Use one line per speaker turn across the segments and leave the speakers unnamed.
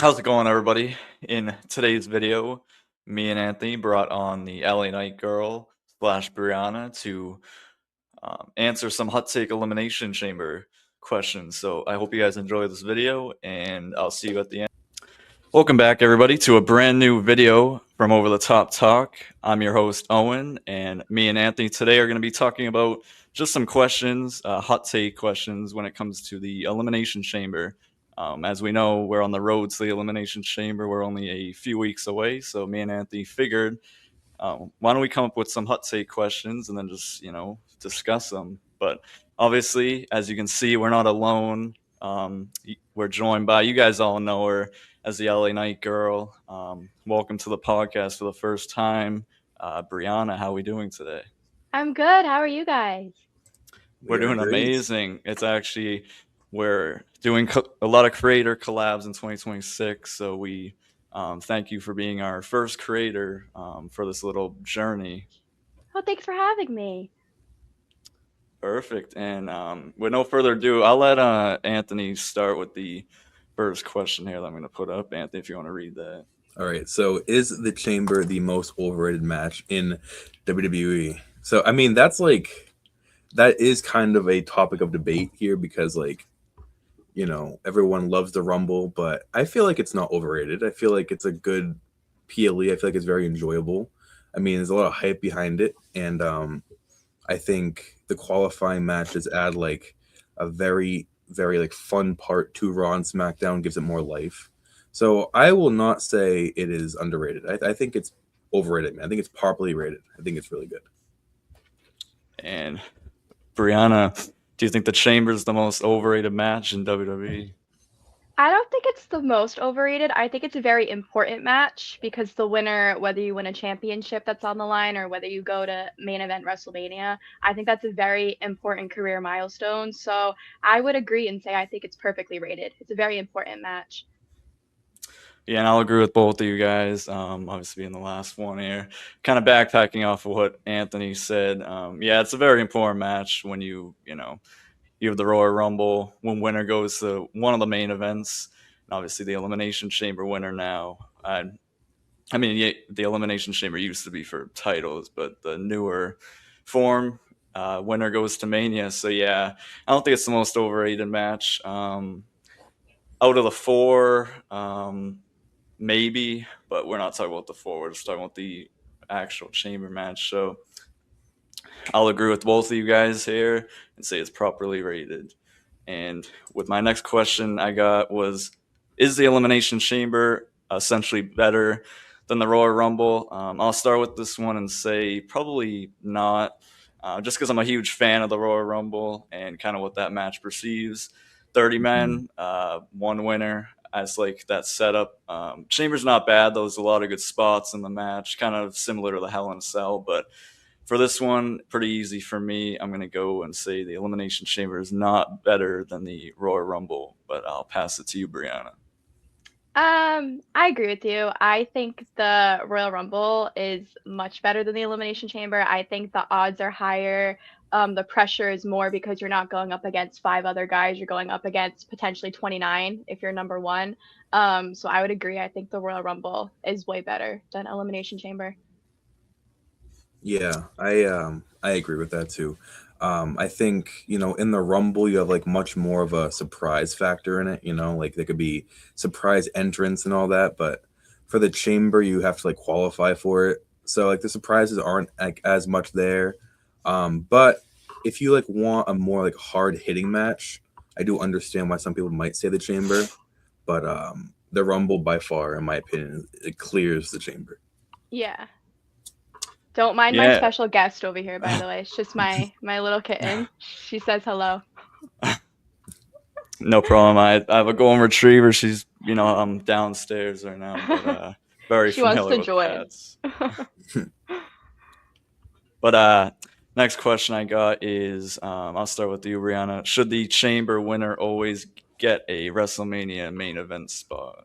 How's it going, everybody? In today's video, me and Anthony brought on the LA Knight girl slash Brianna to answer some hot take elimination chamber questions. So I hope you guys enjoy this video, and I'll see you at the end. Welcome back, everybody, to a brand new video from Over the Top Talk. I'm your host, Owen, and me and Anthony today are going to be talking about just some questions, hot take questions when it comes to the Elimination Chamber. As we know, we're on the road to the Elimination Chamber. We're only a few weeks away, so me and Anthony figured, why don't we come up with some hot take questions and then just, discuss them. But obviously, as you can see, we're not alone. We're joined by, you guys all know her as the LA Knight girl. Welcome to the podcast for the first time. Brianna, how are we doing today?
I'm good. How are you guys?
We're
We are
doing
great.
amazing. It's actually, we're doing a lot of creator collabs in 2026. So we thank you for being our first creator for this little journey.
Oh, thanks for having me.
Perfect. And with no further ado, I'll let Anthony start with the first question here that I'm going to put up. Anthony, if you want to read that.
All right. So, is the Chamber the most overrated match in WWE? So, I mean, that is kind of a topic of debate here because, everyone loves the Rumble, but I feel like it's not overrated. I feel like it's a good PLE. I feel like it's very enjoyable. I mean, there's a lot of hype behind it, and I think the qualifying matches add like a very like fun part to Raw and SmackDown, gives it more life. So I will not say it is underrated. I think it's overrated, man. I think it's properly rated. I think it's really good.
And Brianna, do you think the Chamber is the most overrated match in WWE?
I don't think it's the most overrated. I think it's a very important match because the winner, whether you win a championship that's on the line or whether you go to main event WrestleMania, I think that's a very important career milestone. So I would agree and say I think it's perfectly rated. It's a very important match.
Yeah, and I'll agree with both of you guys. Obviously, being the last one here, kind of backpacking off of what Anthony said. Yeah, it's a very important match when you have the Royal Rumble when winner goes to one of the main events, and obviously the Elimination Chamber winner now. I mean, yeah, the Elimination Chamber used to be for titles, but the newer form, winner goes to Mania. So yeah, I don't think it's the most overrated match. Out of the four, maybe, but we're not talking about the four. We're just talking about the actual Chamber match. So I'll agree with both of you guys here and say it's properly rated. And with my next question, I got was, is the Elimination Chamber essentially better than the Royal Rumble? I'll start with this one and say probably not, just because I'm a huge fan of the Royal Rumble and kind of what that match perceives. 30
Mhm.
men, one winner. As like that setup. Chamber's not bad. There's a lot of good spots in the match, kind of similar to the Hell in a Cell, but for this one, pretty easy for me. I'm going to go and say the Elimination Chamber is not better than the Royal Rumble, but I'll pass it to you, Brianna.
I agree with you. I think the Royal Rumble is much better than the Elimination Chamber. I think the odds are higher. The pressure is more because you're not going up against five other guys. You're going up against potentially 29 if you're number one. So I would agree. I think the Royal Rumble is way better than Elimination Chamber.
Yeah, I agree with that too. I think in the Rumble you have like much more of a surprise factor in it. Like there could be surprise entrance and all that, but for the Chamber you have to like qualify for it. So like the surprises aren't like as much there. But if you like want a more like hard hitting match, I do understand why some people might say the Chamber, but the Rumble by far, in my opinion, it clears the Chamber.
Yeah. Don't mind my
Yeah,
special guest over here, by the way. It's just my little kitten. She says hello.
no problem. I have a golden retriever. She's, I'm downstairs right now, but very
She wants
familiar
to
with
join.
cats. But next question I got is, I'll start with you, Brianna. Should the Chamber winner always get a WrestleMania main event spot?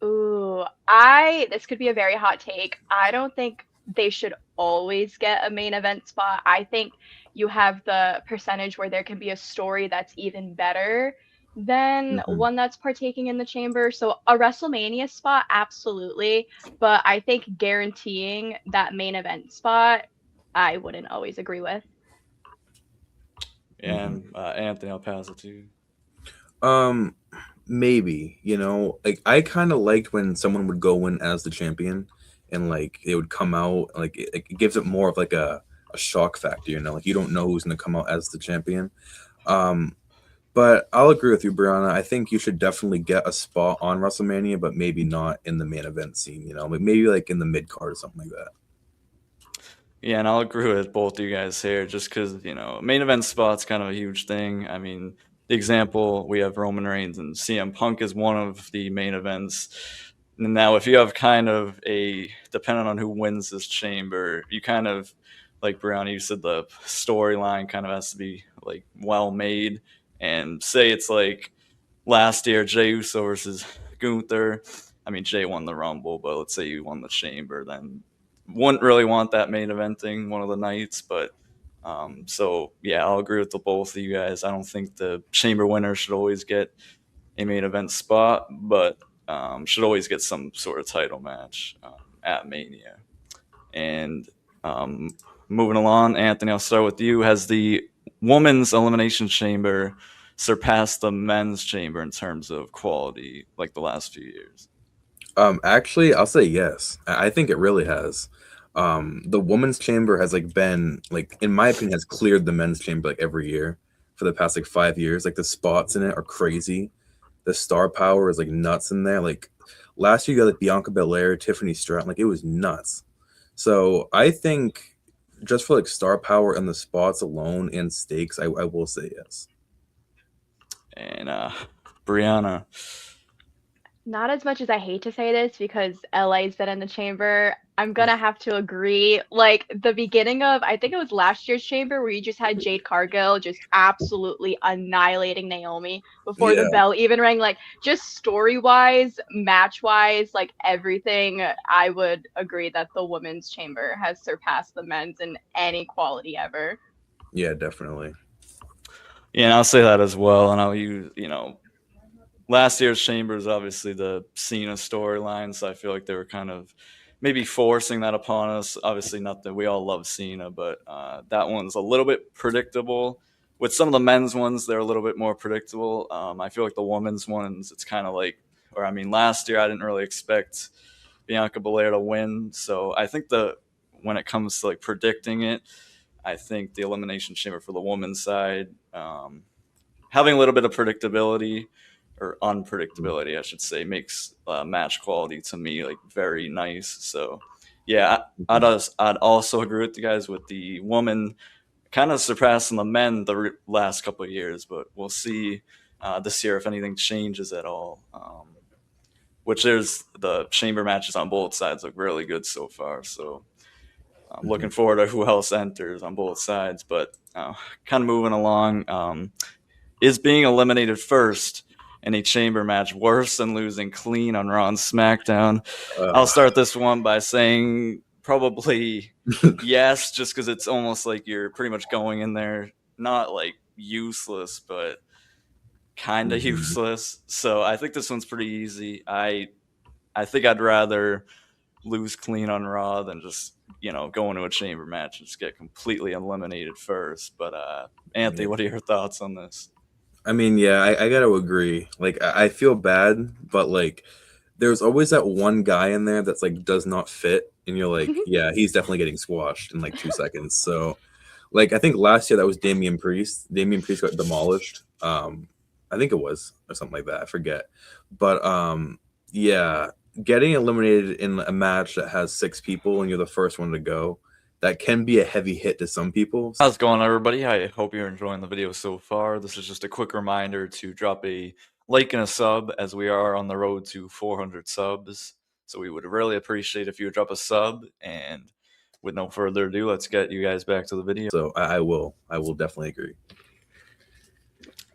Ooh, I this could be a very hot take. I don't think they should always get a main event spot. I think you have the percentage where there can be a story that's even better Then
Mhm.
one that's partaking in the chamber. So a WrestleMania spot, absolutely. But I think guaranteeing that main event spot, I wouldn't always agree with.
Mhm.
And Anthony, I'll pass it to you.
Maybe, like I kind of liked when someone would go in as the champion and like they would come out like it gives it more of like a shock factor, like you don't know who's going to come out as the champion. Um, but I'll agree with you, Brianna. I think you should definitely get a spot on WrestleMania, but maybe not in the main event scene, like maybe like in the mid card or something like that.
Yeah, and I'll agree with both of you guys here, just because main event spot's kind of a huge thing. I mean, the example we have Roman Reigns and CM Punk is one of the main events. Now, if you have kind of depending on who wins this chamber, you kind of like Brianna, you said the storyline kind of has to be like well made, and say it's like last year Jey Uso versus Gunther. I mean, Jay won the Rumble, but let's say you won the Chamber, then wouldn't really want that main eventing one of the nights. But so yeah, I'll agree with the both of you guys. I don't think the Chamber winner should always get a main event spot, but should always get some sort of title match at Mania. And um, moving along, Anthony, I'll start with you. Has the women's Elimination Chamber surpassed the men's chamber in terms of quality like the last few years?
Actually, I'll say yes. I think it really has. The women's chamber has like been like, in my opinion, has cleared the men's chamber like every year for the past like 5 years. Like the spots in it are crazy. The star power is like nuts in there. Like last year, you got like Bianca Belair, Tiffany Stratton. Like it was nuts. So I think just for like star power and the spots alone and stakes, I will say yes.
And Brianna,
Not as much as I hate to say this because LA's been in the chamber. I'm gonna have to agree. Like the beginning of, I think it was last year's chamber where you just had Jade Cargill just absolutely annihilating Naomi before the
Yeah.
bell even rang. Like just story wise, match wise, like everything, I would agree that the women's chamber has surpassed the men's in any quality ever.
Yeah, definitely.
yeah, and I'll say that as well. And I'll use last year's Chambers, obviously the Cena storyline, so I feel like they were kind of maybe forcing that upon us. Obviously, not that we all love Cena, but that one's a little bit predictable. With some of the men's ones, they're a little bit more predictable. I feel like the women's ones, it's kind of like, or I mean, last year I didn't really expect Bianca Belair to win, so I think when it comes to like predicting it, I think the Elimination Chamber for the women's side, having a little bit of predictability or unpredictability, I should say, makes match quality to me like very nice. So, yeah,
Mhm.
I'd also agree with you guys with the woman kind of surpassing the men the last couple of years, but we'll see this year if anything changes at all. Which there's the chamber matches on both sides look really good so far. So I'm looking
Mhm.
forward to who else enters on both sides. But kind of moving along. Is being eliminated first in a chamber match worse than losing clean on Raw and SmackDown? I'll
Uh,
start this one by saying probably yes, just because it's almost like you're pretty much going in there not like useless, but kind of
mhm.
useless. So I think this one's pretty easy. I think I'd rather lose clean on Raw than just go into a chamber match and just get completely eliminated first. But Anthony,
Yeah.
what are your thoughts on this?
I mean, yeah, I got to agree. Like, I feel bad, but like, there's always that one guy in there that's like does not fit, and you're like, yeah, he's definitely getting squashed in like 2 seconds. So, like, I think last year that was Damian Priest. Damian Priest got demolished. I think it was or something like that. I forget, but yeah, getting eliminated in a match that has 6 people and you're the first one to go, that can be a heavy hit to some people.
How's it going, everybody? I hope you're enjoying the video so far. This is just a quick reminder to drop a like and a sub as we are on the road to 400 subs. So we would really appreciate if you would drop a sub. And with no further ado, let's get you guys back to the video.
So I will definitely agree.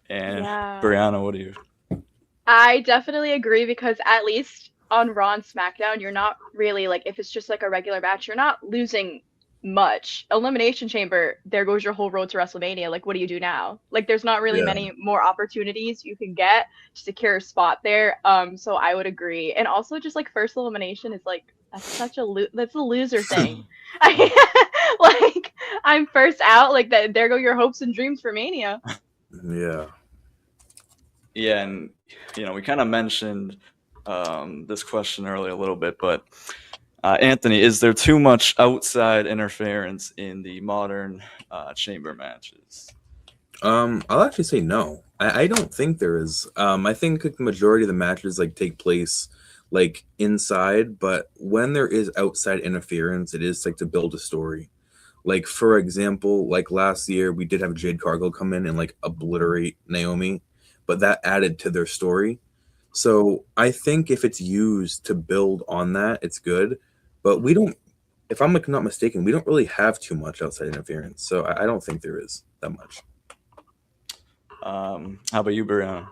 And
Yeah.
Brianna, what do you?
I definitely agree because at least on Raw and SmackDown, you're not really like if it's just like a regular match, you're not losing much. Elimination Chamber, there goes your whole road to WrestleMania. Like, what do you do now? Like, there's not really
Yeah.
many more opportunities you can get to secure a spot there. So I would agree. And also, just like first elimination is like that's such a that's a loser thing. Like, I'm first out. Like that, there go your hopes and dreams for Mania.
Yeah.
Yeah, and we kind of mentioned this question earlier a little bit, but Anthony, is there too much outside interference in the modern chamber matches?
I'll actually say no. I don't think there is. I think like the majority of the matches like take place like inside, but when there is outside interference, it is like to build a story. Like for example, like last year we did have Jade Cargill come in and like obliterate Naomi, but that added to their story. So I think if it's used to build on that, it's good. But we don't, if I'm like not mistaken, we don't really have too much outside interference. So I don't think there is that much.
How about you, Brianna?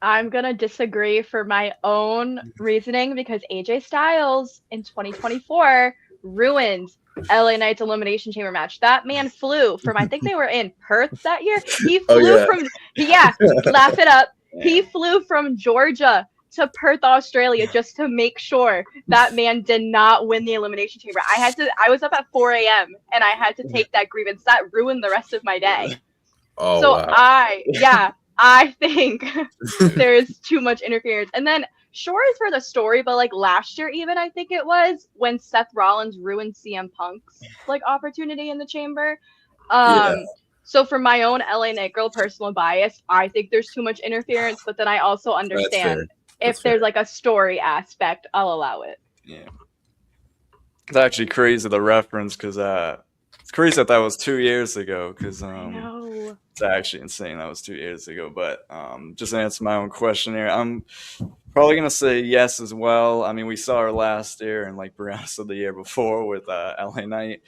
I'm gonna disagree for my own reasoning because AJ Styles in 2024 ruined LA Knight's Elimination Chamber match. That man flew from, I think they were in Perth that year. He
Oh,
flew
yeah.
from, yeah, laugh it up. He flew from Georgia to Perth, Australia, just to make sure that man did not win the Elimination Chamber. I was up at 4 a.m. and I had to take that grievance. That ruined the rest of my day.
Oh,
So
wow.
I think there's too much interference. And then sure is for the story, but like last year even I think it was when Seth Rollins ruined CM Punk's like opportunity in the chamber.
Yeah.
So for my own LA Knight girl personal bias, I think there's too much interference, but then I also understand
That's
if
fair.
there's like a story aspect, I'll allow it.
Yeah, it's actually crazy the reference because it's crazy that was 2 years ago. Because
I know.
it's actually insane that was 2 years ago. But just to answer my own question here, I'm probably gonna say yes as well. I mean, we saw her last year, and like Brianna said the year before with LA Knight.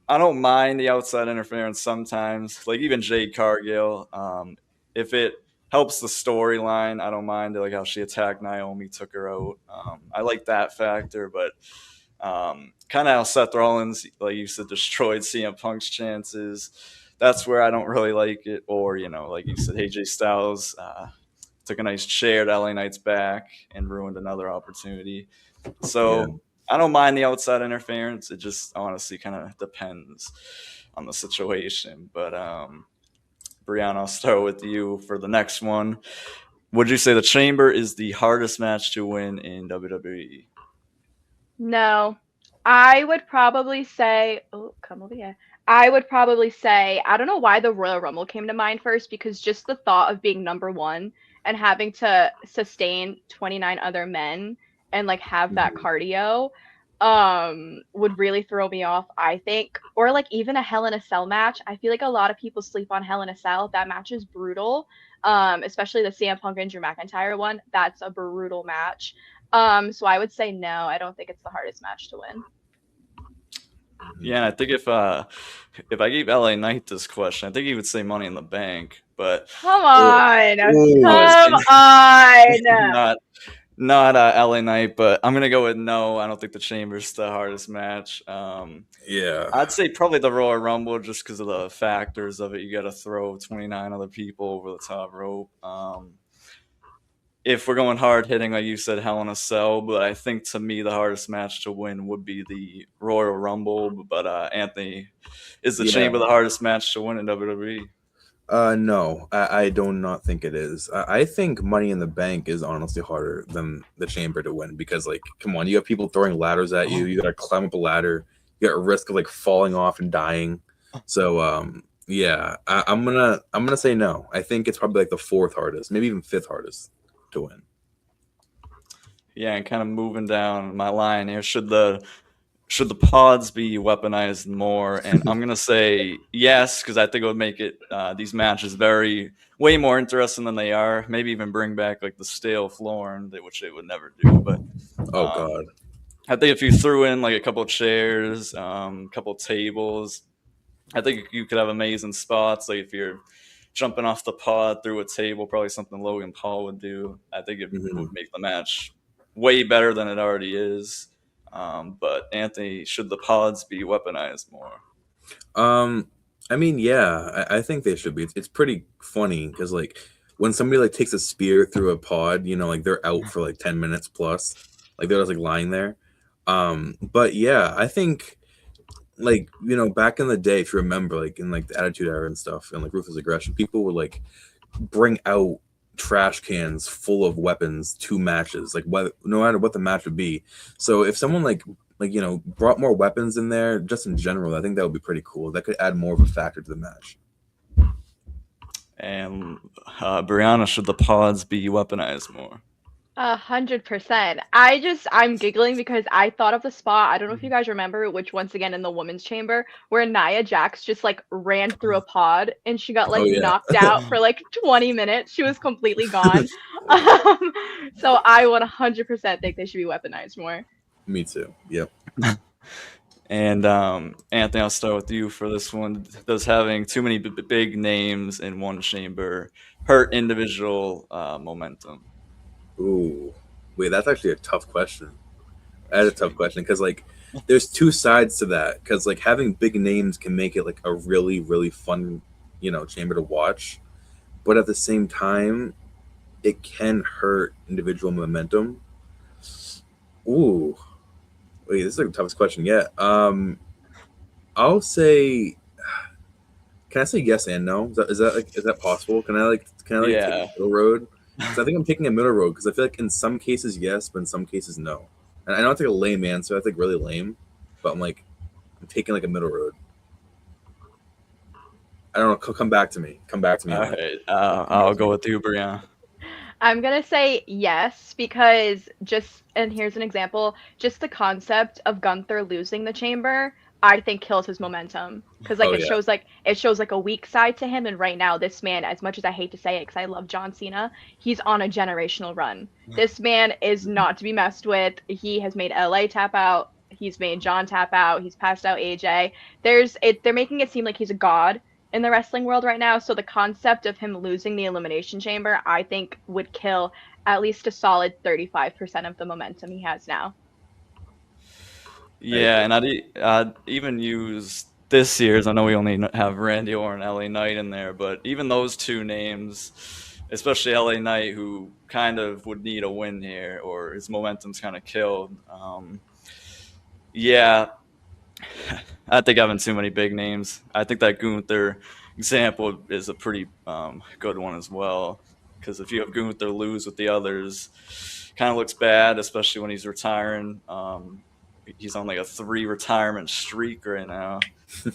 I don't mind the outside interference sometimes, like even Jade Cargill. If it helps the storyline, I don't mind it, like how she attacked Naomi, took her out. I like that factor, but kind of how Seth Rollins, like you said, destroyed CM Punk's chances. That's where I don't really like it. Or like you said, AJ Styles took a nice chair to LA Knight's back and ruined another opportunity. So
Yeah.
I don't mind the outside interference. It just honestly kind of depends on the situation. But Brianna, I'll start with you for the next one. Would you say the Chamber is the hardest match to win in WWE?
No, I would probably say, oh, come over here. I would probably say, I don't know why the Royal Rumble came to mind first, because just the thought of being number one and having to sustain 29 other men and like have that cardio would really throw me off, I think. Or like even a Hell in a Cell match. I feel like a lot of people sleep on Hell in a Cell. That match is brutal. Especially the CM Punk and Drew McIntyre one. That's a brutal match. So I would say no. I don't think it's the hardest match to win.
Yeah, and I think if I gave LA Knight this question, I think he would say Money in the Bank. But
Come on,
Ooh.
come on.
not LA Knight. But I'm gonna go with no. I don't think the Chamber's the hardest match.
Yeah.
I'd say probably the Royal Rumble just because of the factors of it. You got to throw 29 other people over the top rope. If we're going hard hitting, like you said, Hell in a Cell, but I think to me the hardest match to win would be the Royal Rumble. But Anthony, is the Chamber the hardest match to win in WWE?
No, I do not think it is. I think Money in the Bank is honestly harder than the Chamber to win because, like, come on, you have people throwing ladders at you. You got to climb up a ladder. You got a risk of like falling off and dying. So, yeah, I'm gonna say no. I think it's probably like the fourth hardest, maybe even fifth hardest to win.
Yeah, and kind of moving down my line here, should the pods be weaponized more? And I'm gonna say yes, because I think it would make it these matches way more interesting than they are. Maybe even bring back like the stale flooring, which they would never do. But
Oh God,
I think if you threw in like a couple chairs, couple tables, I think you could have amazing spots. Like if you're jumping off the pod through a table, probably something Logan Paul would do. I think it would make the match way better than it already is. But Anthony, should the pods be weaponized more?
I mean, yeah, I think they should be. It's pretty funny because like when somebody like takes a spear through a pod, you know, like they're out for like 10 minutes plus, like they're just like lying there. But yeah, I think like you know back in the day, if you remember, like in like the Attitude Era and stuff, and like Ruthless Aggression, people would like bring out trash cans full of weapons to matches, like what no matter what the match would be. So if someone like you know brought more weapons in there, just in general, I think that would be pretty cool. That could add more of a factor to the match.
And Brianna, should the pods be weaponized more?
100%. I'm giggling because I thought of the spot. I don't know if you guys remember, which once again in the women's chamber, where Nia Jax just like ran through a pod and she got
Oh
like
yeah,
knocked out for like 20 minutes. She was completely gone. So I 100% think they should be weaponized more.
me too. Yep.
And Anthony, I'll start with you for this one. Does having too many big names in one chamber hurt individual momentum?
Ooh, wait, that's actually a tough question. That's a tough question because like there's two sides to that. Because like having big names can make it like a really fun, you know, chamber to watch, but at the same time, it can hurt individual momentum. Ooh, wait, this is like the toughest question yet. I'll say, can I say yes and no? Is that possible? Can I like take a
Yeah.
middle road? Because I think I'm taking a middle road because I feel like in some cases yes, but in some cases no. And I know it's like a lame answer. I think really lame, but I'm taking like a middle road. I don't know. Come back to me. Come back to me
All
on that.
right.
Come back
I'll
to me.
go with you, Brianna.
I'm gonna say yes because and here's an example, just the concept of Gunther losing the chamber, I think kills his momentum because
Oh yeah.
it shows like a weak side to him. And right now, this man, as much as I hate to say it, because I love John Cena, he's on a generational run. This man is not to be messed with. He has made LA tap out. He's made John tap out. He's passed out AJ. They're making it seem like he's a god in the wrestling world right now. So the concept of him losing the Elimination Chamber, I think, would kill at least a solid 35% of the momentum he has now.
I
Yeah,
agree.
and I'd even use this year's. I know we only have Randy Orton and LA Knight in there, but even those two names, especially LA Knight, who kind of would need a win here, or his momentum's kind of killed. Yeah, I think having too many big names. I think that Gunther example is a pretty good one as well. Because if you have Gunther lose with the others, kind of looks bad, especially when he's retiring. He's on like a 3 retirement streak right now.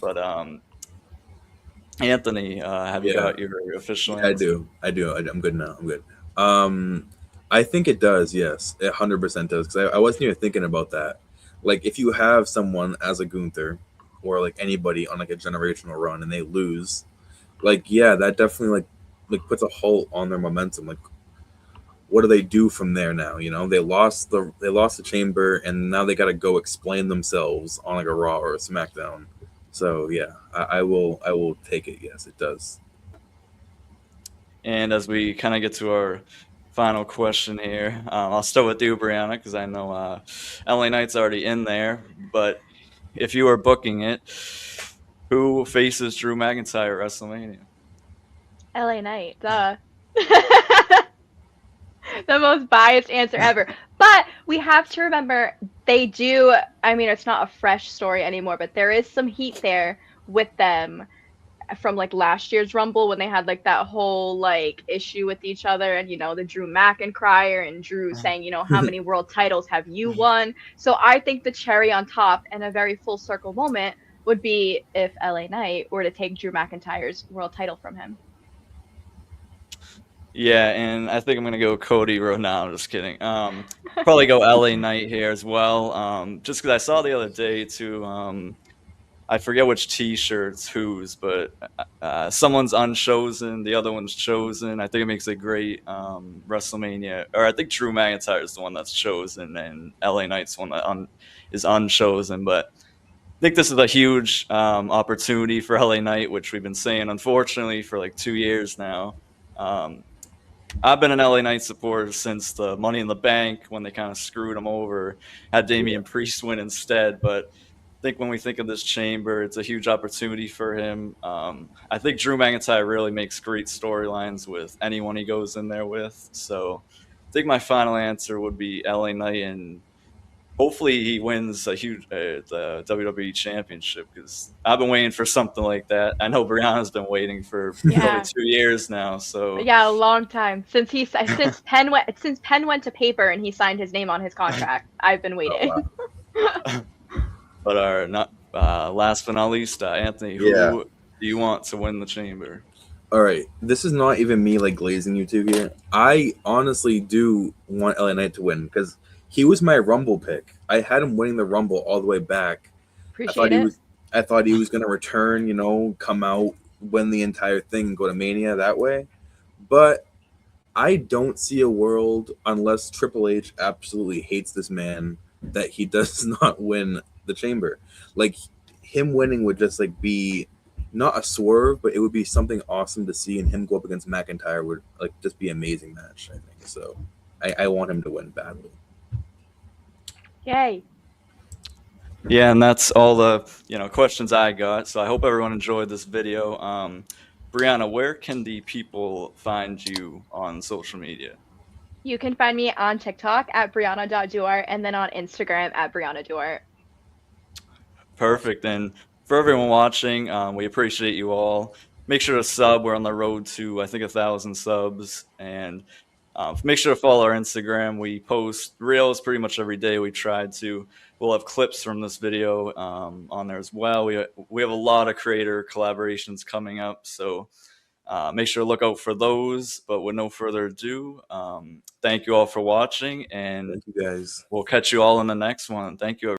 But Anthony, have you
Yeah.
got your official
Yeah, I
answer?
do. I do. I'm good now. I'm good. I think it does. Yes, it 100% does. Because I wasn't even thinking about that. Like, if you have someone as a Gunther, or like anybody on like a generational run, and they lose, like yeah, that definitely like puts a halt on their momentum. Like, what do they do from there now? You know, they lost the chamber, and now they got to go explain themselves on like a Raw or a SmackDown. So yeah, I will take it. Yes, it does.
And as we kind of get to our final question here, I'll start with you, Brianna, because I know LA Knight's already in there. But if you were booking it, who faces Drew McIntyre at WrestleMania?
LA Knight, duh. The most biased answer ever. But we have to remember they do, I mean, it's not a fresh story anymore, but there is some heat there with them from like last year's Rumble when they had like that whole like issue with each other and the Drew McIntyre and Drew saying, how many world titles have you won? So I think the cherry on top and a very full circle moment would be if LA Knight were to take Drew McIntyre's world title from him.
Yeah, and I think I'm gonna go Cody Rhodes. No, I'm just kidding. Probably go LA Knight here as well. Just because I saw the other day too. I forget which T-shirts whose, but someone's unchosen, the other one's chosen. I think it makes a great WrestleMania. Or I think Drew McIntyre is the one that's chosen, and LA Knight's the one that is unchosen. But I think this is a huge opportunity for LA Knight, which we've been saying, unfortunately, for like 2 years now. Um, I've been an LA Knight supporter since the Money in the Bank when they kind of screwed him over, had Damian Priest win instead. But I think when we think of this chamber, it's a huge opportunity for him. I think Drew McIntyre really makes great storylines with anyone he goes in there with. So I think my final answer would be LA Knight, and hopefully he wins a huge the WWE Championship, because I've been waiting for something like that. I know Brianna's been waiting for probably
Yeah.
2 years now. So
Yeah, a long time since Penn went to paper and he signed his name on his contract. I've been
Oh,
waiting.
wow.
But our not last but not least, Anthony,
Yeah.
who do you want to win the chamber?
All right, this is not even me like glazing you two here. I honestly do want LA Knight to win because he was my Rumble pick. I had him winning the Rumble all the way back.
Appreciate it.
I thought he was going to return, come out, win the entire thing, and go to Mania that way. But I don't see a world, unless Triple H absolutely hates this man, that he does not win the chamber. Like, him winning would just like be not a swerve, but it would be something awesome to see, and him go up against McIntyre would like just be an amazing match, I think. So I want him to win badly.
Yay.
Yeah, and that's all the questions I got. So I hope everyone enjoyed this video. Brianna, where can the people find you on social media?
You can find me on TikTok at Brianna.Duart and then on Instagram at Brianna
Perfect. And for everyone watching, we appreciate you all. Make sure to sub. We're on the road to, I think, 1,000 subs. And make sure to follow our Instagram. We post reels pretty much every day. We'll have clips from this video on there as well. We have a lot of creator collaborations coming up. So make sure to look out for those. But with no further ado, thank you all for watching. And
Thank you guys.
we'll catch you all in the next one. Thank you, everyone.